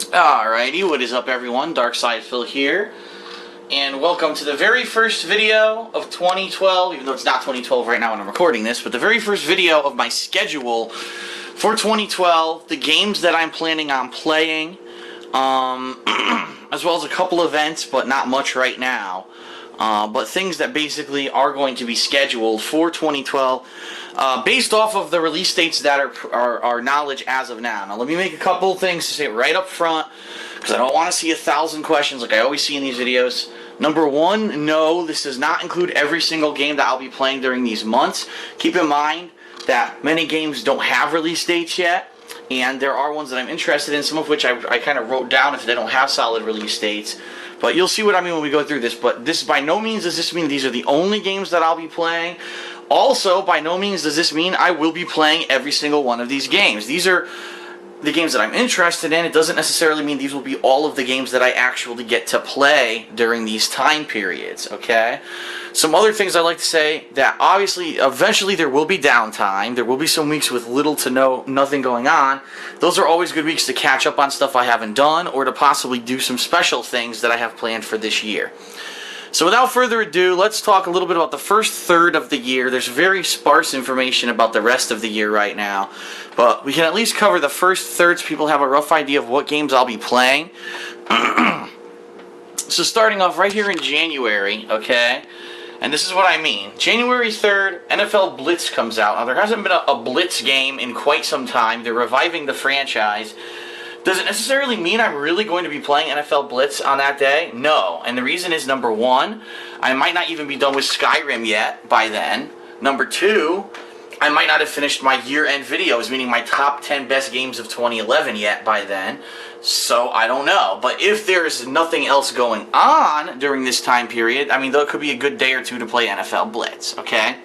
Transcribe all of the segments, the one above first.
Alrighty, what is up everyone? Darksydephil here, and welcome to the very first video of 2012, even though it's not 2012 right now when I'm recording this, but the very first video of my schedule for 2012, the games that I'm planning on playing, as well as a couple events, but not much right now. But things that basically are going to be scheduled for 2012 based off of the release dates that are our knowledge as of now. Now let me make a couple things to say right up front, because I don't want to see 1,000 questions like I always see in these videos. Number one, no, this does not include every single game that I'll be playing during these months. Keep in mind that many games don't have release dates yet, and there are ones that I'm interested in, some of which I kind of wrote down if they don't have solid release dates. But you'll see what I mean when we go through this. But this by no means does this mean these are the only games that I'll be playing. Also, by no means does this mean I will be playing every single one of these games. These are the games that I'm interested in. It doesn't necessarily mean these will be all of the games that I actually get to play during these time periods, okay? Some other things I'd like to say, that obviously, eventually there will be downtime. There will be some weeks with little to nothing going on. Those are always good weeks to catch up on stuff I haven't done, or to possibly do some special things that I have planned for this year. So without further ado, let's talk a little bit about the first third of the year. There's very sparse information about the rest of the year right now, but we can at least cover the first third so people have a rough idea of what games I'll be playing. So starting off right here in January, okay, and this is what I mean. January 3rd, NFL Blitz comes out. Now there hasn't been a Blitz game in quite some time. They're reviving the franchise. Does it necessarily mean I'm really going to be playing NFL Blitz on that day? No. And the reason is, number one, I might not even be done with Skyrim yet by then. Number two, I might not have finished my year-end videos, meaning my top 10 best games of 2011 yet by then. So I don't know. But if there's nothing else going on during this time period, I mean, there could be a good day or two to play NFL Blitz, okay?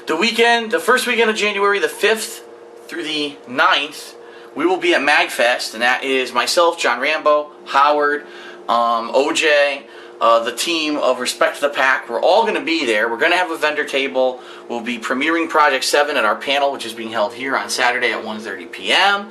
The first weekend of January, the 5th through the 9th, we will be at MagFest, and that is myself, John Rambo, Howard, OJ, the team of Respect to the Pack. We're all going to be there. We're going to have a vendor table. We'll be premiering Project 7 at our panel, which is being held here on Saturday at 1:30 p.m.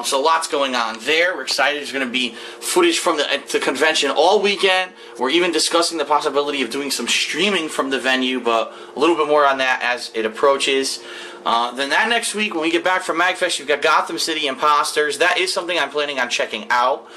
So lots going on there. We're excited. There's going to be footage from the convention all weekend. We're even discussing the possibility of doing some streaming from the venue, but a little bit more on that as it approaches. Then that next week, when we get back from MagFest, you've got Gotham City Imposters. That is something I'm planning on checking out.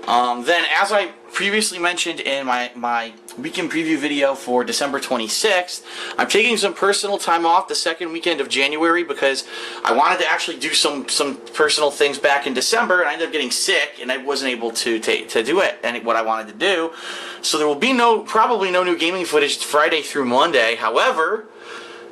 Then, as I previously mentioned in my weekend preview video for December 26th, I'm taking some personal time off the second weekend of January because I wanted to actually do some personal things back in December, and I ended up getting sick, and I wasn't able to do it and what I wanted to do. So there will be probably no new gaming footage Friday through Monday. However,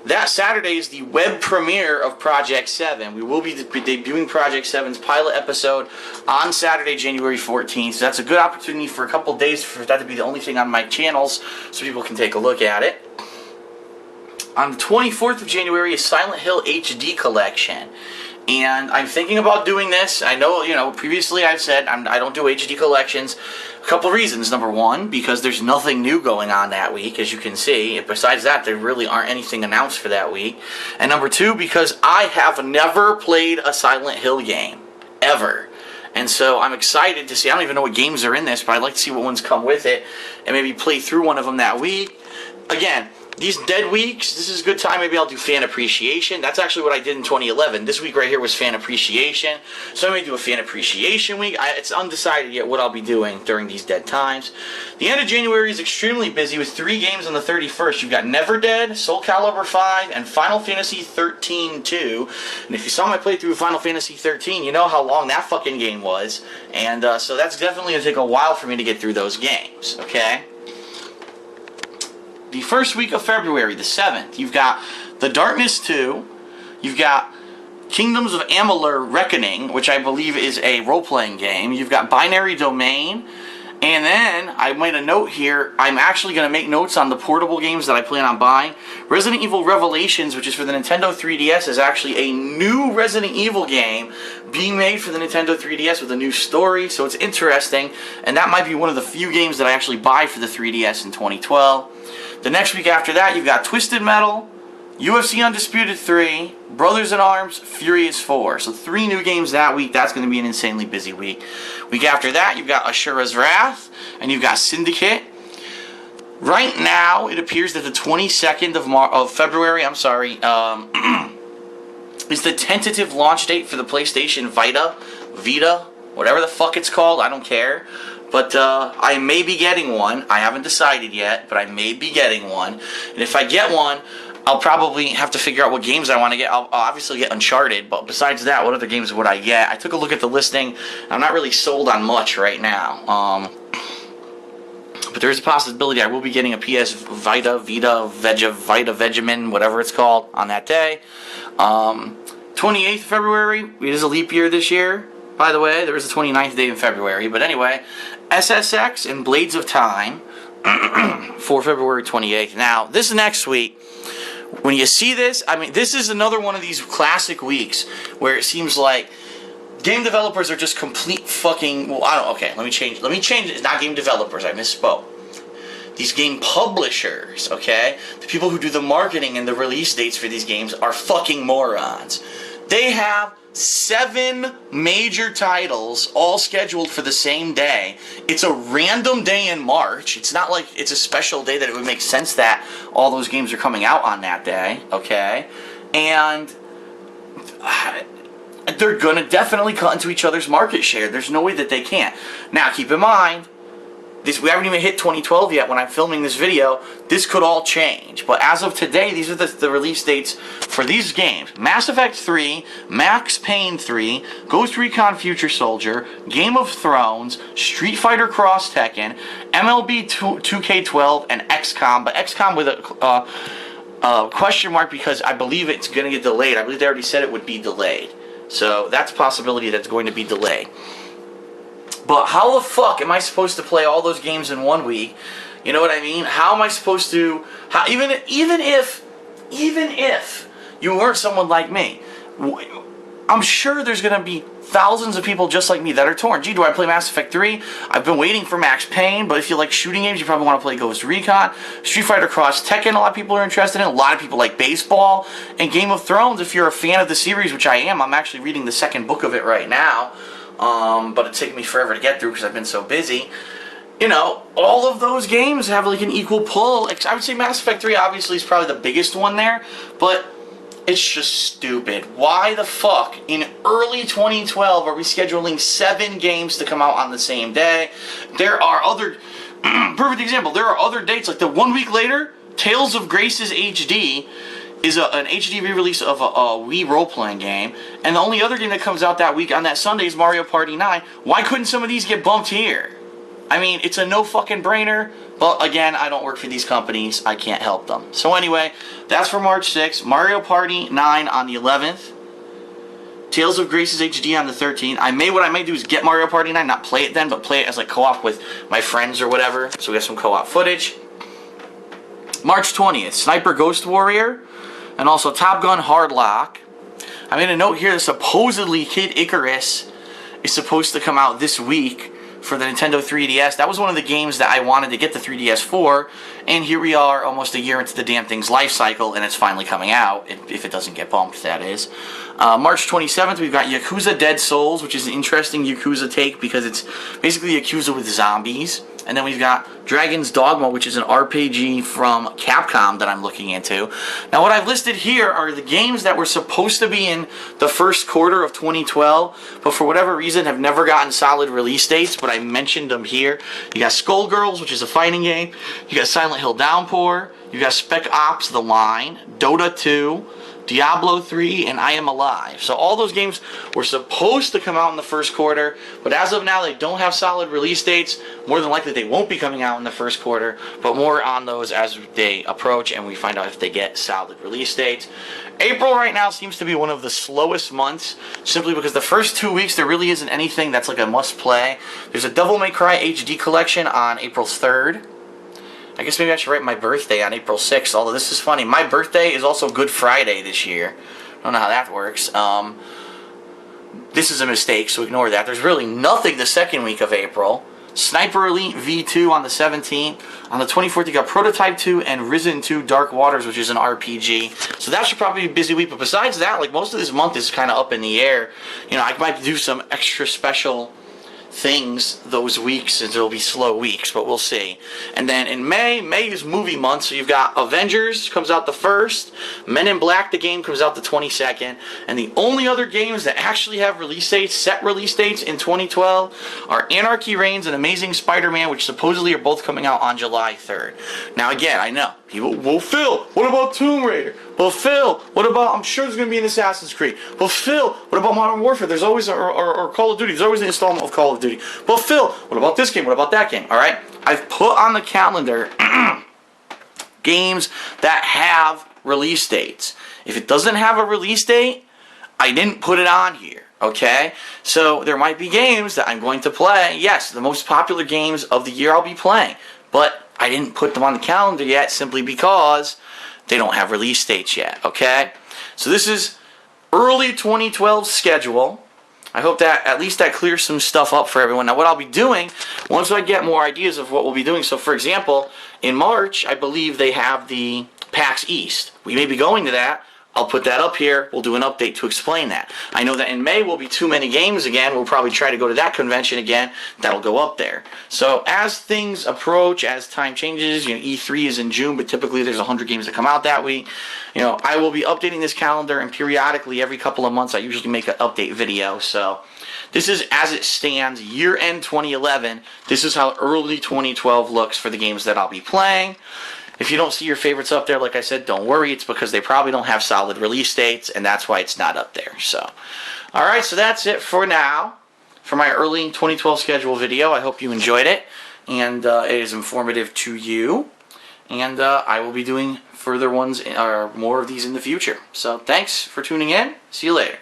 that Saturday is the web premiere of Project 7. We will be debuting Project 7's pilot episode on Saturday, January 14th. So that's a good opportunity for a couple days for that to be the only thing on my channels so people can take a look at it. On the 24th of January is Silent Hill HD Collection. And I'm thinking about doing this. I know, previously I've said I don't do HD collections. A couple reasons. Number one, because there's nothing new going on that week, as you can see. Besides that, there really aren't anything announced for that week. And number two, because I have never played a Silent Hill game. Ever. And so I'm excited to see. I don't even know what games are in this, but I'd like to see what ones come with it and maybe play through one of them that week. Again, these dead weeks, this is a good time. Maybe I'll do fan appreciation. That's actually what I did in 2011. This week right here was fan appreciation. So I may do a fan appreciation week. It's undecided yet what I'll be doing during these dead times. The end of January is extremely busy with 3 games on the 31st. You've got Never Dead, Soul Calibur 5, and Final Fantasy 13-2. And if you saw my playthrough of Final Fantasy 13, you know how long that fucking game was. And so that's definitely going to take a while for me to get through those games, okay? The first week of February, the 7th, you've got The Darkness 2, you've got Kingdoms of Amalur Reckoning, which I believe is a role-playing game, you've got Binary Domain, and then I made a note here. I'm actually going to make notes on the portable games that I plan on buying. Resident Evil Revelations, which is for the Nintendo 3DS, is actually a new Resident Evil game being made for the Nintendo 3DS with a new story, so it's interesting, and that might be one of the few games that I actually buy for the 3DS in 2012. The next week after that, you've got Twisted Metal, UFC Undisputed 3, Brothers in Arms, Furious 4. So 3 new games that week. That's going to be an insanely busy week. Week after that, you've got Ashura's Wrath, and you've got Syndicate. Right now, it appears that the 22nd of February, is the tentative launch date for the PlayStation Vita, whatever the fuck it's called, I don't care. But I may be getting one. I haven't decided yet, but I may be getting one. And if I get one, I'll probably have to figure out what games I want to get. I'll obviously get Uncharted, but besides that, what other games would I get? I took a look at the listing. I'm not really sold on much right now. But there is a possibility I will be getting a PS Vita, Vegemin, whatever it's called, on that day. 28th February, it is a leap year this year. By the way, there is a 29th day in February. But anyway, SSX and Blades of Time for February 28th. Now, this next week, when you see this, I mean, this is another one of these classic weeks where it seems like game developers are just complete fucking... Well, let me change. It's not game developers. I misspoke. These game publishers, okay? The people who do the marketing and the release dates for these games are fucking morons. They have 7 major titles all scheduled for the same day. It's a random day in March. It's not like it's a special day that it would make sense that all those games are coming out on that day, okay? And they're going to definitely cut into each other's market share. There's no way that they can't. Now, keep in mind, we haven't even hit 2012 yet when I'm filming this video. This could all change. But as of today, these are the release dates for these games. Mass Effect 3, Max Payne 3, Ghost Recon Future Soldier, Game of Thrones, Street Fighter Cross Tekken, MLB 2K12, and XCOM. But XCOM with a question mark because I believe it's going to get delayed. I believe they already said it would be delayed. So that's a possibility that's going to be delayed. But how the fuck am I supposed to play all those games in 1 week? You know what I mean? How am I supposed to... Even if you weren't someone like me, I'm sure there's going to be thousands of people just like me that are torn. Gee, do I play Mass Effect 3? I've been waiting for Max Payne, but if you like shooting games, you probably want to play Ghost Recon. Street Fighter Cross Tekken, a lot of people are interested in. A lot of people like baseball. And Game of Thrones, if you're a fan of the series, which I am. I'm actually reading the 2nd book of it right now. But it's taken me forever to get through because I've been so busy. You know, all of those games have like an equal pull. I would say Mass Effect 3 obviously is probably the biggest one there, but it's just stupid. Why the fuck in early 2012 are we scheduling 7 games to come out on the same day? There are other... perfect example, there are other dates, like the 1 week later, Tales of Graces HD is an HD re-release of a Wii role-playing game, and the only other game that comes out that week on that Sunday is Mario Party 9. Why couldn't some of these get bumped here? I mean, it's a no fucking brainer, but again, I don't work for these companies. I can't help them. So anyway, that's for March 6th. Mario Party 9 on the 11th. Tales of Graces HD on the 13th. What I may do is get Mario Party 9, not play it then, but play it as like co-op with my friends or whatever. So we got some co-op footage. March 20th, Sniper Ghost Warrior. And also Top Gun Hardlock. I made a note here that supposedly Kid Icarus is supposed to come out this week for the Nintendo 3DS. That was one of the games that I wanted to get the 3DS for. And here we are almost a year into the damn thing's life cycle, and it's finally coming out, if it doesn't get bumped, that is. March 27th, we've got Yakuza Dead Souls, which is an interesting Yakuza take because it's basically Yakuza with zombies. And then we've got Dragon's Dogma, which is an RPG from Capcom that I'm looking into. Now, what I've listed here are the games that were supposed to be in the first quarter of 2012, but for whatever reason have never gotten solid release dates, but I mentioned them here. You got Skullgirls, which is a fighting game. You got Silent Hill Downpour. You got Spec Ops: The Line, Dota 2, Diablo 3, and I Am Alive. So all those games were supposed to come out in the first quarter, but as of now they don't have solid release dates. More than likely they won't be coming out in the first quarter, but more on those as they approach and we find out if they get solid release dates. April right now seems to be one of the slowest months, simply because the first 2 weeks there really isn't anything that's like a must play. There's a Devil May Cry HD collection on April 3rd. I guess maybe I should write my birthday on April 6th, although this is funny. My birthday is also Good Friday this year. I don't know how that works. This is a mistake, so ignore that. There's really nothing the second week of April. Sniper Elite V2 on the 17th. On the 24th, you got Prototype 2 and Risen 2 Dark Waters, which is an RPG. So that should probably be a busy week. But besides that, like most of this month is kind of up in the air. You know, I might do some extra special things those weeks, since there'll be slow weeks, but we'll see. And then in May is movie month, so you've got Avengers comes out the 1st, Men in Black the game comes out the 22nd, and the only other games that actually have release dates, set release dates in 2012 are Anarchy Reigns and Amazing Spider-Man, which supposedly are both coming out on July 3rd. Now again, I know people, well Phil, what about Tomb Raider? Well Phil, what about, I'm sure there's going to be an Assassin's Creed. Well Phil, what about Modern Warfare? There's always, or Call of Duty, there's always an installment of Call of Duty. Well Phil, what about this game? What about that game? Alright, I've put on the calendar games that have release dates. If it doesn't have a release date, I didn't put it on here. Okay, so there might be games that I'm going to play. Yes, the most popular games of the year I'll be playing, but I didn't put them on the calendar yet simply because they don't have release dates yet. Okay, so this is early 2012 schedule. I hope that at least that clears some stuff up for everyone. Now what I'll be doing, once I get more ideas of what we'll be doing, so for example, in March, I believe they have the PAX East. We may be going to that. I'll put that up here. We'll do an update to explain that. I know that in May will be too many games again. We'll probably try to go to that convention again. That'll go up there. So as things approach, as time changes, you know, E3 is in June, but typically there's 100 games that come out that week. You know, I will be updating this calendar, and periodically, every couple of months, I usually make an update video. So this is as it stands, year-end 2011. This is how early 2012 looks for the games that I'll be playing. If you don't see your favorites up there, like I said, don't worry. It's because they probably don't have solid release dates, and that's why it's not up there. So, alright, so that's it for now for my early 2012 schedule video. I hope you enjoyed it, and it is informative to you. And I will be doing further ones, or more of these in the future. So, thanks for tuning in. See you later.